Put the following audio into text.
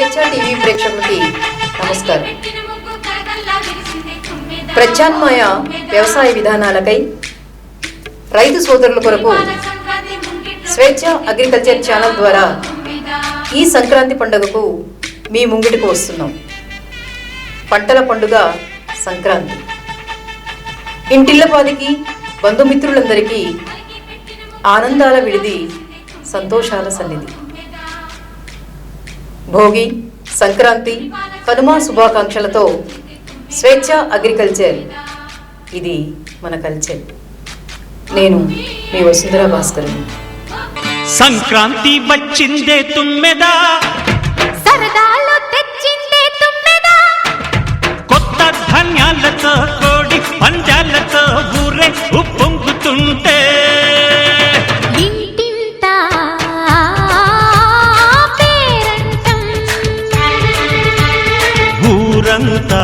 స్వేచ్ఛ టీవీ ప్రేక్షకులకి నమస్కారం. ప్రత్యామ్నాయ వ్యవసాయ విధానాలకై రైతు సోదరుల కొరకు స్వేచ్ఛ అగ్రికల్చర్ ఛానల్ ద్వారా ఈ సంక్రాంతి పండుగకు మీ ముంగిటికి వస్తున్నాం. పంటల పండుగ సంక్రాంతి. ఇంటిల్లపాదికి బంధుమిత్రులందరికీ ఆనందాల విడిది, సంతోషాల సన్నిధి. భోగి, సంక్రాంతి, కనుమ శుభాకాంక్షలతో స్వేచ్ఛ అగ్రికల్చర్, ఇది మన కల్చర్. నేను మీ వసుంధర భాస్కర్. సంక్రాంతి వచ్చిందే తుమ్మెదా, సరదాలు తెచ్చిందే తుమ్మెదా, కొత్త ధాన్యాలతో కోడి పంజాలతో ఊరే ఉప్పొంగుతుంటే ఇంటింతా పేరంటం, ఊరంతా